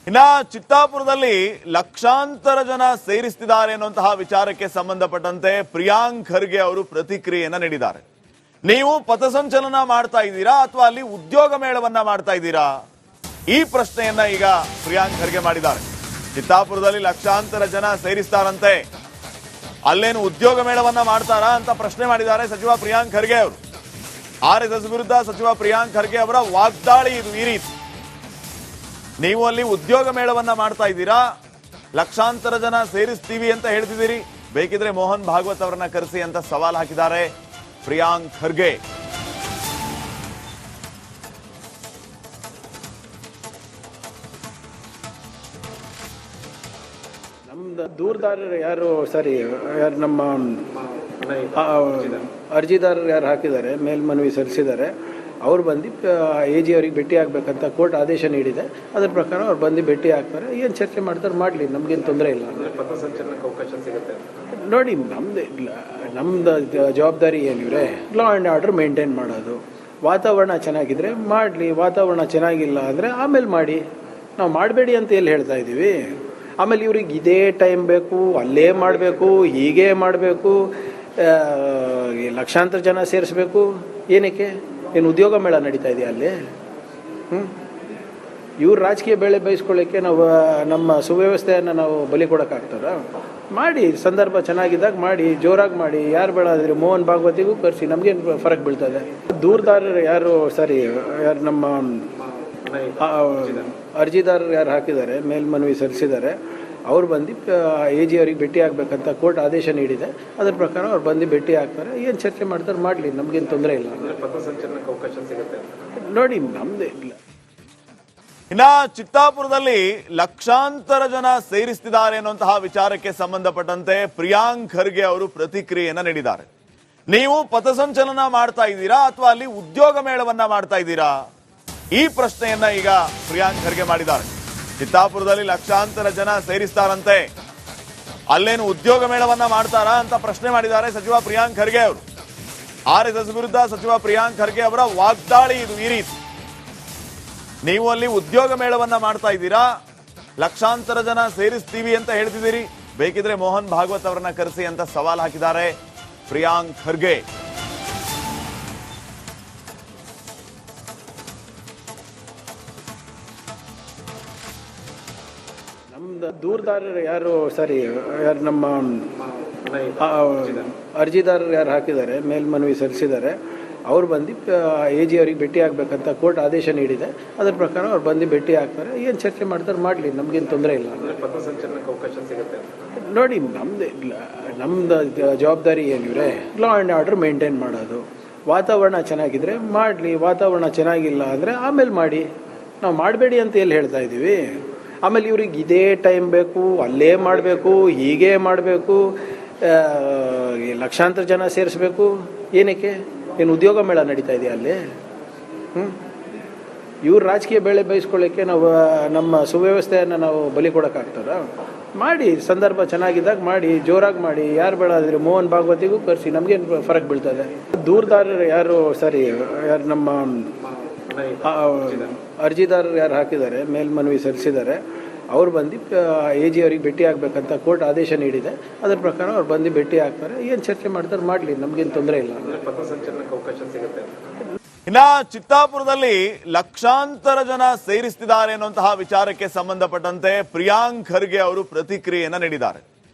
ಇನ್ನ ಚಿತ್ತಾಪುರದಲ್ಲಿ ಲಕ್ಷಾಂತರ ಜನ ಸೇರಿಸ್ತಿದ್ದಾರೆ ಅನ್ನುವಂತಹ ವಿಚಾರಕ್ಕೆ ಸಂಬಂಧಪಟ್ಟಂತೆ ಪ್ರಿಯಾಂಕ್ ಖರ್ಗೆ ಅವರು ಪ್ರತಿಕ್ರಿಯೆಯನ್ನ ನೀಡಿದ್ದಾರೆ. ನೀವು ಪಥಸಂಚಲನ ಮಾಡ್ತಾ ಇದ್ದೀರಾ ಅಥವಾ ಅಲ್ಲಿ ಉದ್ಯೋಗ ಮೇಳವನ್ನ ಮಾಡ್ತಾ ಇದ್ದೀರಾ? ಈ ಪ್ರಶ್ನೆಯನ್ನ ಈಗ ಪ್ರಿಯಾಂಕ್ ಖರ್ಗೆ ಮಾಡಿದ್ದಾರೆ. ಚಿತ್ತಾಪುರದಲ್ಲಿ ಲಕ್ಷಾಂತರ ಜನ ಸೇರಿಸ್ತಾರಂತೆ, ಅಲ್ಲೇನು ಉದ್ಯೋಗ ಮೇಳವನ್ನ ಮಾಡ್ತಾರಾ ಅಂತ ಪ್ರಶ್ನೆ ಮಾಡಿದ್ದಾರೆ ಸಚಿವ ಪ್ರಿಯಾಂಕ್ ಖರ್ಗೆ ಅವರು. RSS ವಿರುದ್ಧ ಸಚಿವ ಪ್ರಿಯಾಂಕ್ ಖರ್ಗೆ ಅವರ ವಾಗ್ದಾಳಿ ಇದು ಈ ರೀತಿ. ನೀವು ಅಲ್ಲಿ ಉದ್ಯೋಗ ಮೇಳವನ್ನ ಮಾಡ್ತಾ ಇದ್ದೀರಾ, ಲಕ್ಷಾಂತರ ಜನ ಸೇರಿಸ್ತೀವಿ ಅಂತ ಹೇಳ್ತಿದ್ದೀರಿ, ಬೇಕಿದ್ರೆ ಮೋಹನ್ ಭಾಗವತ್ ಅವರನ್ನ ಕರೆಸಿ ಅಂತ ಸವಾಲ್ ಹಾಕಿದ್ದಾರೆ ಪ್ರಿಯಾಂಕ್ ಖರ್ಗೆ. ನಮ್ದು ದೂರದಾರರು ಯಾರು ಯಾರು ನಮ್ಮ ಅರ್ಜಿದಾರರು ಯಾರು ಹಾಕಿದ್ದಾರೆ, ಮೇಲ್ಮನವಿ ಸಲ್ಲಿಸಿದ್ದಾರೆ, ಅವ್ರು ಬಂದು AG ಅವ್ರಿಗೆ ಭೇಟಿ ಆಗ್ಬೇಕಂತ ಕೋರ್ಟ್ ಆದೇಶ ನೀಡಿದೆ. ಅದ್ರ ಪ್ರಕಾರ ಅವ್ರು ಬಂದು ಭೇಟಿ ಆಗ್ತಾರೆ. ಏನು ಚರ್ಚೆ ಮಾಡ್ತಾರೆ ಮಾಡಲಿ, ನಮ್ಗೇನು ತೊಂದರೆ ಇಲ್ಲ. ಪಥಸಂಚಲನಕ್ಕೆ ಅವಕಾಶ ಸಿಗುತ್ತೆ ನೋಡಿ, ನಮ್ದು ಜವಾಬ್ದಾರಿ ಏನಿವ್ರೆ ಲಾ ಆ್ಯಂಡ್ ಆರ್ಡರ್ ಮೇಂಟೈನ್ ಮಾಡೋದು. ವಾತಾವರಣ ಚೆನ್ನಾಗಿದ್ರೆ ಮಾಡಲಿ, ವಾತಾವರಣ ಚೆನ್ನಾಗಿಲ್ಲ ಅಂದರೆ ಆಮೇಲೆ ಮಾಡಿ. ನಾವು ಮಾಡಬೇಡಿ ಅಂತ ಎಲ್ಲಿ ಹೇಳ್ತಾ ಇದ್ದೀವಿ? ಆಮೇಲೆ ಇವ್ರಿಗೆ ಇದೇ ಟೈಮ್ ಬೇಕು, ಅಲ್ಲೇ ಮಾಡಬೇಕು, ಹೀಗೆ ಮಾಡಬೇಕು, ಲಕ್ಷಾಂತರ ಜನ ಸೇರಿಸ್ಬೇಕು. ಏನಕ್ಕೆ? ಏನು ಉದ್ಯೋಗ ಮೇಳ ನಡೀತಾ ಇದೆಯಾ ಅಲ್ಲಿ? ಇವ್ರು ರಾಜಕೀಯ ಬೇಳೆ ಬಯಸ್ಕೊಳ್ಳೋಕ್ಕೆ ನಾವು ನಮ್ಮ ಸುವ್ಯವಸ್ಥೆಯನ್ನು ನಾವು ಬಲಿ ಕೊಡೋಕ್ಕಾಗ್ತದ? ಮಾಡಿ, ಸಂದರ್ಭ ಚೆನ್ನಾಗಿದ್ದಾಗ ಮಾಡಿ, ಜೋರಾಗಿ ಮಾಡಿ. ಯಾರು ಬೇಡ ಅಂದರೆ ಮೋಹನ್ ಭಾಗವತಿಗೂ ಕರೆಸಿ, ನಮಗೇನು ಫರಕ್ ಬೀಳ್ತದೆ? ದೂರದಾರರು ಯಾರು ಯಾರು ನಮ್ಮ ಅರ್ಜಿದಾರರು ಯಾರು ಹಾಕಿದ್ದಾರೆ, ಮೇಲ್ಮನವಿ ಸಲ್ಲಿಸಿದ್ದಾರೆ, ಅವ್ರು ಬಂದು AG ಅವ್ರಿಗೆ ಭೇಟಿ ಆಗ್ಬೇಕಂತ ಕೋರ್ಟ್ ಆದೇಶ ನೀಡಿದೆ. ಅದ್ರ ಪ್ರಕಾರ ಅವ್ರು ಬಂದು ಭೇಟಿ ಆಗ್ತಾರೆ. ಏನು ಚರ್ಚೆ ಮಾಡ್ತಾರೆ ಮಾಡಲಿ, ನಮಗೇನು ತೊಂದರೆ ಇಲ್ಲ. ಪಥಸಂಚಲನಕ್ಕೆ ಅವಕಾಶ ಸಿಗುತ್ತೆ ನೋಡಿ, ನಮ್ದೇ ಇಲ್ಲ. ಇನ್ನ ಚಿತ್ತಾಪುರದಲ್ಲಿ ಲಕ್ಷಾಂತರ ಜನ ಸೇರಿಸ್ತಿದ್ದಾರೆ ಅನ್ನುವಂತಹ ವಿಚಾರಕ್ಕೆ ಸಂಬಂಧಪಟ್ಟಂತೆ ಪ್ರಿಯಾಂಕ್ ಖರ್ಗೆ ಅವರು ಪ್ರತಿಕ್ರಿಯೆಯನ್ನ ನೀಡಿದ್ದಾರೆ. ನೀವು ಪಥಸಂಚಲನ ಮಾಡ್ತಾ ಇದ್ದೀರಾ ಅಥವಾ ಅಲ್ಲಿ ಉದ್ಯೋಗ ಮೇಳವನ್ನ ಮಾಡ್ತಾ ಇದ್ದೀರಾ? ಈ ಪ್ರಶ್ನೆಯನ್ನ ಈಗ ಪ್ರಿಯಾಂಕ್ ಖರ್ಗೆ ಮಾಡಿದ್ದಾರೆ. ಚಿತ್ತಾಪುರದಲ್ಲಿ ಲಕ್ಷಾಂತರ ಜನ ಸೇರಿಸ್ತಾರಂತೆ, ಅಲ್ಲೇನು ಉದ್ಯೋಗ ಮೇಳವನ್ನ ಮಾಡ್ತಾರಾ ಅಂತ ಪ್ರಶ್ನೆ ಮಾಡಿದ್ದಾರೆ ಸಚಿವ ಪ್ರಿಯಾಂಕ್ ಖರ್ಗೆ ಅವರು. RSS ವಿರುದ್ಧ ಸಚಿವ ಪ್ರಿಯಾಂಕ್ ಖರ್ಗೆ ಅವರ ವಾಗ್ದಾಳಿ ಇದು ಈ ರೀತಿ. ನೀವು ಅಲ್ಲಿ ಉದ್ಯೋಗ ಮೇಳವನ್ನ ಮಾಡ್ತಾ ಇದ್ದೀರಾ, ಲಕ್ಷಾಂತರ ಜನ ಸೇರಿಸ್ತೀವಿ ಅಂತ ಹೇಳ್ತಿದ್ದೀರಿ, ಬೇಕಿದ್ರೆ ಮೋಹನ್ ಭಾಗವತ್ ಅವರನ್ನ ಕರೆಸಿ ಅಂತ ಸವಾಲ್ ಹಾಕಿದ್ದಾರೆ ಪ್ರಿಯಾಂಕ್ ಖರ್ಗೆ. ನಮ್ದು ದೂರದಾರರು ಯಾರು ಯಾರು ನಮ್ಮ ಅರ್ಜಿದಾರರು ಯಾರು ಹಾಕಿದ್ದಾರೆ, ಮೇಲ್ಮನವಿ ಸಲ್ಲಿಸಿದ್ದಾರೆ, ಅವ್ರು ಬಂದು AG ಅವ್ರಿಗೆ ಭೇಟಿ ಆಗ್ಬೇಕಂತ ಕೋರ್ಟ್ ಆದೇಶ ನೀಡಿದೆ. ಅದ್ರ ಪ್ರಕಾರ ಅವ್ರು ಬಂದು ಭೇಟಿ ಆಗ್ತಾರೆ. ಏನು ಚರ್ಚೆ ಮಾಡ್ತಾರೆ ಮಾಡಲಿ, ನಮಗೇನು ತೊಂದರೆ ಇಲ್ಲ. ಪಥಸಂಚಲನಕ್ಕೆ ಅವಕಾಶ ಸಿಗುತ್ತೆ ನೋಡಿ, ನಮ್ದು ಜವಾಬ್ದಾರಿ ಏನಿವ್ರೆ ಲಾ ಆ್ಯಂಡ್ ಆರ್ಡರ್ ಮೇಂಟೈನ್ ಮಾಡೋದು. ವಾತಾವರಣ ಚೆನ್ನಾಗಿದ್ರೆ ಮಾಡಲಿ, ವಾತಾವರಣ ಚೆನ್ನಾಗಿಲ್ಲ ಅಂದರೆ ಆಮೇಲೆ ಮಾಡಿ. ನಾವು ಮಾಡಬೇಡಿ ಅಂತ ಎಲ್ಲಿ ಹೇಳ್ತಾ ಇದ್ದೀವಿ? ಆಮೇಲೆ ಇವ್ರಿಗೆ ಇದೇ ಟೈಮ್ ಬೇಕು, ಅಲ್ಲೇ ಮಾಡಬೇಕು, ಹೀಗೆ ಮಾಡಬೇಕು, ಲಕ್ಷಾಂತರ ಜನ ಸೇರಿಸ್ಬೇಕು. ಏನಕ್ಕೆ? ಏನು ಉದ್ಯೋಗ ಮೇಳ ನಡೀತಾ ಇದೆಯಾ ಅಲ್ಲಿ? ಇವ್ರು ರಾಜಕೀಯ ಬೇಳೆ ಬಯಸ್ಕೊಳ್ಳೋಕ್ಕೆ ನಾವು ನಮ್ಮ ಸುವ್ಯವಸ್ಥೆಯನ್ನು ನಾವು ಬಲಿ ಕೊಡೋಕ್ಕಾಗ್ತದ? ಮಾಡಿ, ಸಂದರ್ಭ ಚೆನ್ನಾಗಿದ್ದಾಗ ಮಾಡಿ, ಜೋರಾಗಿ ಮಾಡಿ. ಯಾರು ಬೇಡ ಅಂದರೆ ಮೋಹನ್ ಭಾಗವತಿಗೂ ಕರೆಸಿ, ನಮಗೇನು ಫರಕ್ ಬೀಳ್ತದೆ? ದೂರದಾರರು ಯಾರು ಯಾರು ನಮ್ಮ ಅರ್ಜಿದಾರರು ಯಾರು ಹಾಕಿದ್ದಾರೆ, ಮೇಲ್ಮನವಿ ಸಲ್ಲಿಸಿದ್ದಾರೆ, ಅವ್ರು ಬಂದು AG ಅವ್ರಿಗೆ ಭೇಟಿ ಆಗ್ಬೇಕಂತ ಕೋರ್ಟ್ ಆದೇಶ ನೀಡಿದೆ. ಅದ್ರ ಪ್ರಕಾರ ಅವ್ರು ಬಂದು ಭೇಟಿ ಆಗ್ತಾರೆ. ಏನು ಚರ್ಚೆ ಮಾಡ್ತಾರೆ ಮಾಡಲಿ, ನಮಗೇನು ತೊಂದರೆ ಇಲ್ಲ. ಪಥಸಂಚಲನಕ್ಕೆ ಅವಕಾಶ ಸಿಗುತ್ತೆ ಇನ್ನ ಚಿತ್ತಾಪುರದಲ್ಲಿ ಲಕ್ಷಾಂತರ ಜನ ಸೇರಿಸ್ತಿದ್ದಾರೆ ಅನ್ನುವಂತಹ ವಿಚಾರಕ್ಕೆ ಸಂಬಂಧಪಟ್ಟಂತೆ ಪ್ರಿಯಾಂಕ್ ಖರ್ಗೆ ಅವರು ಪ್ರತಿಕ್ರಿಯೆಯನ್ನ ನೀಡಿದ್ದಾರೆ.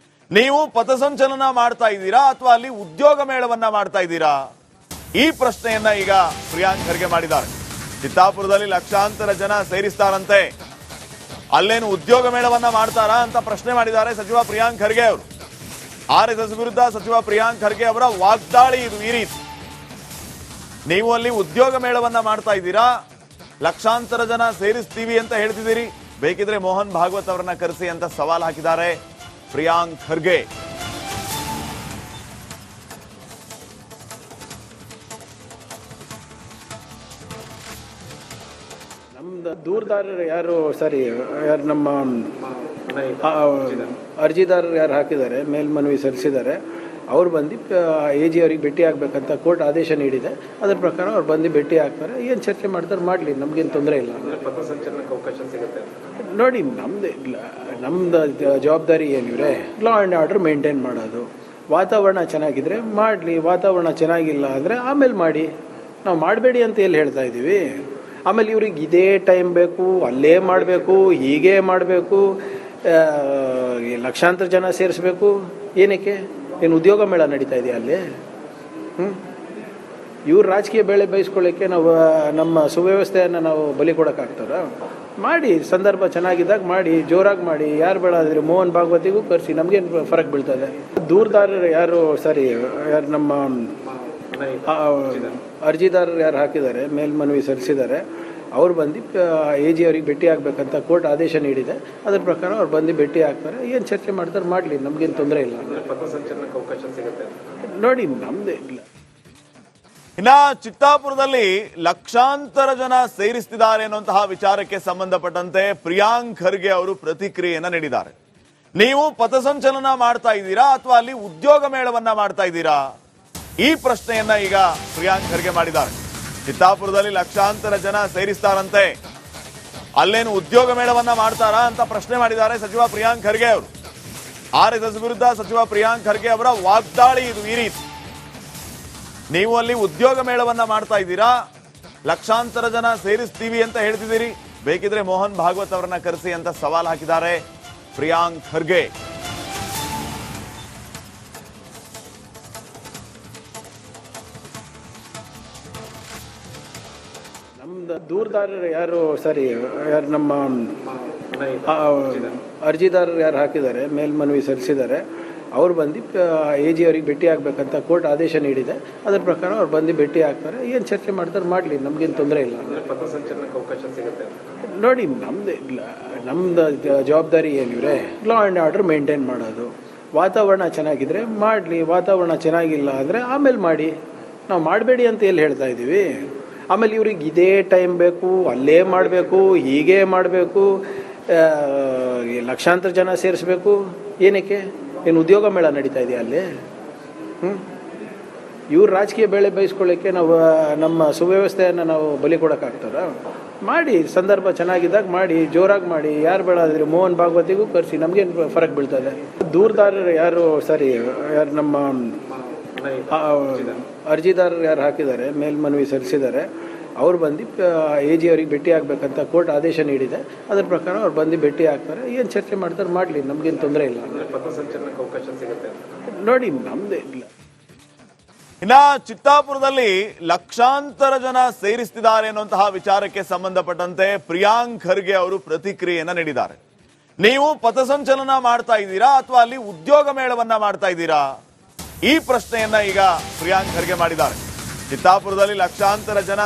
ನೀವು ಪಥಸಂಚಲನ ಮಾಡ್ತಾ ಇದ್ದೀರಾ ಅಥವಾ ಅಲ್ಲಿ ಉದ್ಯೋಗ ಮೇಳವನ್ನ ಮಾಡ್ತಾ ಇದ್ದೀರಾ? ಈ ಪ್ರಶ್ನೆಯನ್ನ ಈಗ ಪ್ರಿಯಾಂಕ್ ಖರ್ಗೆ ಮಾಡಿದ್ದಾರೆ. ಚಿತ್ತಾಪುರದಲ್ಲಿ ಲಕ್ಷಾಂತರ ಜನ ಸೇರಿಸ್ತಾರಂತೆ, ಅಲ್ಲೇನು ಉದ್ಯೋಗ ಮೇಳವನ್ನ ಮಾಡ್ತಾರಾ ಅಂತ ಪ್ರಶ್ನೆ ಮಾಡಿದ್ದಾರೆ ಸಚಿವ ಪ್ರಿಯಾಂಕ್ ಖರ್ಗೆ ಅವರು. RSS ವಿರುದ್ಧ ಸಚಿವ ಪ್ರಿಯಾಂಕ್ ಖರ್ಗೆ ಅವರ ವಾಗ್ದಾಳಿ ಇದು ಈ ರೀತಿ. ನೀವು ಅಲ್ಲಿ ಉದ್ಯೋಗ ಮೇಳವನ್ನ ಮಾಡ್ತಾ ಇದ್ದೀರಾ, ಲಕ್ಷಾಂತರ ಜನ ಸೇರಿಸ್ತೀವಿ ಅಂತ ಹೇಳ್ತಿದ್ದೀರಿ, ಬೇಕಿದ್ರೆ ಮೋಹನ್ ಭಾಗವತ್ ಅವರನ್ನ ಕರೆಸಿ ಅಂತ ಸವಾಲ್ ಹಾಕಿದ್ದಾರೆ ಪ್ರಿಯಾಂಕ್ ಖರ್ಗೆ. ನಮ್ದು ದೂರದಾರರು ಯಾರು ಯಾರು ನಮ್ಮ ಅರ್ಜಿದಾರರು ಯಾರು ಹಾಕಿದ್ದಾರೆ, ಮೇಲ್ಮನವಿ ಸಲ್ಲಿಸಿದ್ದಾರೆ, ಅವ್ರು ಬಂದು AG ಅವ್ರಿಗೆ ಭೇಟಿ ಆಗ್ಬೇಕಂತ ಕೋರ್ಟ್ ಆದೇಶ ನೀಡಿದೆ. ಅದ್ರ ಪ್ರಕಾರ ಅವ್ರು ಬಂದು ಭೇಟಿ ಆಗ್ತಾರೆ. ಏನು ಚರ್ಚೆ ಮಾಡ್ತಾರೆ ಮಾಡಲಿ, ನಮಗೇನು ತೊಂದರೆ ಇಲ್ಲ. ಪಥಸಂಚಲನಕ್ಕೆ ಅವಕಾಶ ಸಿಗುತ್ತೆ ನೋಡಿ ನಮ್ದು ಜವಾಬ್ದಾರಿ ಏನಿವ್ರೆ ಲಾ ಆ್ಯಂಡ್ ಆರ್ಡರ್ ಮೇಂಟೈನ್ ಮಾಡೋದು. ವಾತಾವರಣ ಚೆನ್ನಾಗಿದ್ರೆ ಮಾಡಲಿ, ವಾತಾವರಣ ಚೆನ್ನಾಗಿಲ್ಲ ಅಂದರೆ ಆಮೇಲೆ ಮಾಡಿ. ನಾವು ಮಾಡಬೇಡಿ ಅಂತ ಎಲ್ಲಿ ಹೇಳ್ತಾ ಇದ್ದೀವಿ? ಆಮೇಲೆ ಇವ್ರಿಗೆ ಇದೇ ಟೈಮ್ ಬೇಕು, ಅಲ್ಲೇ ಮಾಡಬೇಕು, ಹೀಗೆ ಮಾಡಬೇಕು, ಲಕ್ಷಾಂತರ ಜನ ಸೇರಿಸ್ಬೇಕು. ಏನಕ್ಕೆ? ಏನು ಉದ್ಯೋಗ ಮೇಳ ನಡೀತಾ ಇದೆಯಾ ಅಲ್ಲಿ? ಇವ್ರು ರಾಜಕೀಯ ಬೇಳೆ ಬಯಸ್ಕೊಳ್ಳೋಕ್ಕೆ ನಾವು ನಮ್ಮ ಸುವ್ಯವಸ್ಥೆಯನ್ನು ನಾವು ಬಲಿ ಕೊಡೋಕ್ಕಾಗ್ತಾರ? ಮಾಡಿ, ಸಂದರ್ಭ ಚೆನ್ನಾಗಿದ್ದಾಗ ಮಾಡಿ, ಜೋರಾಗಿ ಮಾಡಿ. ಯಾರು ಬೇಡ ಅಂದರೆ ಮೋಹನ್ ಭಾಗವತಿಗೂ ಕರೆಸಿ, ನಮಗೇನು ಫರಕ್ ಬೀಳ್ತದೆ? ದೂರದಾರರು ಯಾರು ಯಾರು ನಮ್ಮ ಅರ್ಜಿದಾರರು ಯಾರು ಹಾಕಿದ್ದಾರೆ, ಮೇಲ್ಮನವಿ ಸಲ್ಲಿಸಿದ್ದಾರೆ, ಅವ್ರು ಬಂದು AG ಅವ್ರಿಗೆ ಭೇಟಿ ಆಗಬೇಕಂತ ಕೋರ್ಟ್ ಆದೇಶ ನೀಡಿದೆ. ಅದ್ರ ಪ್ರಕಾರ ಅವ್ರು ಬಂದು ಭೇಟಿ ಆಗ್ತಾರೆ. ಏನು ಚರ್ಚೆ ಮಾಡ್ತಾರೆ ಮಾಡಲಿ, ನಮಗೇನು ತೊಂದರೆ ಇಲ್ಲ. ಪಥಸಂಚಲನಕ್ಕೆ ಅವಕಾಶ ಸಿಗುತ್ತೆ. ನೋಡಿ ನಮ್ಮದೇ ಇಲ್ಲ. ಇನ್ನ ಚಿತ್ತಾಪುರದಲ್ಲಿ ಲಕ್ಷಾಂತರ ಜನ ಸೇರಿಸ್ತಿದ್ದಾರೆ ಅನ್ನುವಂತಹ ವಿಚಾರಕ್ಕೆ ಸಂಬಂಧಪಟ್ಟಂತೆ ಪ್ರಿಯಾಂಕ್ ಖರ್ಗೆ ಅವರು ಪ್ರತಿಕ್ರಿಯೆಯನ್ನ ನೀಡಿದ್ದಾರೆ. ನೀವು ಪಥಸಂಚಲನ ಮಾಡ್ತಾ ಇದ್ದೀರಾ ಅಥವಾ ಅಲ್ಲಿ ಉದ್ಯೋಗ ಮೇಳವನ್ನ ಮಾಡ್ತಾ ಇದ್ದೀರಾ? ಈ ಪ್ರಶ್ನೆಯನ್ನ ಈಗ ಪ್ರಿಯಾಂಕ್ ಖರ್ಗೆ ಮಾಡಿದ್ದಾರೆ. ಚಿತ್ತಾಪುರದಲ್ಲಿ ಲಕ್ಷಾಂತರ ಜನ ಸೇರಿಸ್ತಾರಂತೆ, ಅಲ್ಲೇನು ಉದ್ಯೋಗ ಮೇಳವನ್ನ ಮಾಡ್ತಾರಾ ಅಂತ ಪ್ರಶ್ನೆ ಮಾಡಿದ್ದಾರೆ ಸಚಿವ ಪ್ರಿಯಾಂಕ್ ಖರ್ಗೆ ಅವರು. RSS ವಿರುದ್ಧ ಸಚಿವ ಪ್ರಿಯಾಂಕ್ ಖರ್ಗೆ ಅವರ ವಾಗ್ದಾಳಿ ಇದು ಈ ರೀತಿ. ನೀವು ಅಲ್ಲಿ ಉದ್ಯೋಗ ಮೇಳವನ್ನ ಮಾಡ್ತಾ ಇದ್ದೀರಾ, ಲಕ್ಷಾಂತರ ಜನ ಸೇರಿಸ್ತೀವಿ ಅಂತ ಹೇಳ್ತಿದ್ದೀರಿ, ಬೇಕಿದ್ರೆ ಮೋಹನ್ ಭಾಗವತ್ ಅವರನ್ನ ಕರೆಸಿ ಅಂತ ಸವಾಲ್ ಹಾಕಿದ್ದಾರೆ ಪ್ರಿಯಾಂಕ್ ಖರ್ಗೆ. ನಮ್ದು ದೂರದಾರರು ಯಾರು ಯಾರು ನಮ್ಮ ಅರ್ಜಿದಾರರು ಯಾರು ಹಾಕಿದ್ದಾರೆ, ಮೇಲ್ಮನವಿ ಸಲ್ಲಿಸಿದ್ದಾರೆ, ಅವ್ರು ಬಂದು AG ಅವ್ರಿಗೆ ಭೇಟಿ ಆಗಬೇಕಂತ ಕೋರ್ಟ್ ಆದೇಶ ನೀಡಿದೆ. ಅದ್ರ ಪ್ರಕಾರ ಅವ್ರು ಬಂದು ಭೇಟಿ ಆಗ್ತಾರೆ. ಏನು ಚರ್ಚೆ ಮಾಡ್ತಾರೆ ಮಾಡಲಿ, ನಮಗೇನು ತೊಂದರೆ ಇಲ್ಲ. ಪಥಸಂಚಲನಕ್ಕೆ ಅವಕಾಶ ಸಿಗುತ್ತೆ. ನೋಡಿ ನಮ್ದು ಜವಾಬ್ದಾರಿ ಏನಿವ್ರೆ ಲಾ ಆ್ಯಂಡ್ ಆರ್ಡರ್ ಮೇಂಟೈನ್ ಮಾಡೋದು. ವಾತಾವರಣ ಚೆನ್ನಾಗಿದ್ರೆ ಮಾಡಲಿ, ವಾತಾವರಣ ಚೆನ್ನಾಗಿಲ್ಲ ಅಂದರೆ ಆಮೇಲೆ ಮಾಡಿ. ನಾವು ಮಾಡಬೇಡಿ ಅಂತ ಎಲ್ಲಿ ಹೇಳ್ತಾ ಇದ್ದೀವಿ? ಆಮೇಲೆ ಇವ್ರಿಗೆ ಇದೇ ಟೈಮ್ ಬೇಕು, ಅಲ್ಲೇ ಮಾಡಬೇಕು, ಹೀಗೆ ಮಾಡಬೇಕು, ಲಕ್ಷಾಂತರ ಜನ ಸೇರಿಸ್ಬೇಕು. ಏನಕ್ಕೆ? ಏನು ಉದ್ಯೋಗ ಮೇಳ ನಡೀತಾ ಇದೆಯಾ ಅಲ್ಲಿ? ಇವ್ರು ರಾಜಕೀಯ ಬೇಳೆ ಬಯಸ್ಕೊಳ್ಳೋಕ್ಕೆ ನಾವು ನಮ್ಮ ಸುವ್ಯವಸ್ಥೆಯನ್ನು ನಾವು ಬಲಿ ಕೊಡೋಕ್ಕಾಗ್ತಾರ? ಮಾಡಿ, ಸಂದರ್ಭ ಚೆನ್ನಾಗಿದ್ದಾಗ ಮಾಡಿ, ಜೋರಾಗಿ ಮಾಡಿ. ಯಾರು ಬೇಡ ಅಂದರೆ ಮೋಹನ್ ಭಾಗವತಿಗೂ ಕರೆಸಿ, ನಮಗೇನು ಫರಕ್ ಬೀಳ್ತದೆ? ದೂರದಾರರು ಯಾರು ಯಾರು ನಮ್ಮ ಅರ್ಜಿದಾರರು ಯಾರು ಹಾಕಿದ್ದಾರೆ, ಮೇಲ್ಮನವಿ ಸಲ್ಲಿಸಿದ್ದಾರೆ, ಅವ್ರು ಬಂದು AG ಅವ್ರಿಗೆ ಭೇಟಿ ಆಗಬೇಕಂತ ಕೋರ್ಟ್ ಆದೇಶ ನೀಡಿದೆ. ಅದ್ರ ಪ್ರಕಾರ ಅವ್ರು ಬಂದು ಭೇಟಿ ಆಗ್ತಾರೆ. ಏನು ಚರ್ಚೆ ಮಾಡ್ತಾರೆ ಮಾಡಲಿ, ನಮಗೇನು ತೊಂದರೆ ಇಲ್ಲ. ಪಥಸಂಚಲನಕ್ಕೆ ಅವಕಾಶ ಸಿಗುತ್ತೆ. ನೋಡಿ ನಮ್ಮದೇ ಇಲ್ಲ. ಇನ್ನ ಚಿತ್ತಾಪುರದಲ್ಲಿ ಲಕ್ಷಾಂತರ ಜನ ಸೇರಿಸ್ತಿದ್ದಾರೆ ಅನ್ನುವಂತಹ ವಿಚಾರಕ್ಕೆ ಸಂಬಂಧಪಟ್ಟಂತೆ ಪ್ರಿಯಾಂಕ್ ಖರ್ಗೆ ಅವರು ಪ್ರತಿಕ್ರಿಯೆಯನ್ನ ನೀಡಿದ್ದಾರೆ. ನೀವು ಪಥಸಂಚಲನ ಮಾಡ್ತಾ ಇದ್ದೀರಾ ಅಥವಾ ಅಲ್ಲಿ ಉದ್ಯೋಗ ಮೇಳವನ್ನ ಮಾಡ್ತಾ ಇದ್ದೀರಾ? ಈ ಪ್ರಶ್ನೆಯನ್ನ ಈಗ ಪ್ರಿಯಾಂಕ್ ಖರ್ಗೆ ಮಾಡಿದ್ದಾರೆ. ಚಿತ್ತಾಪುರದಲ್ಲಿ ಲಕ್ಷಾಂತರ ಜನ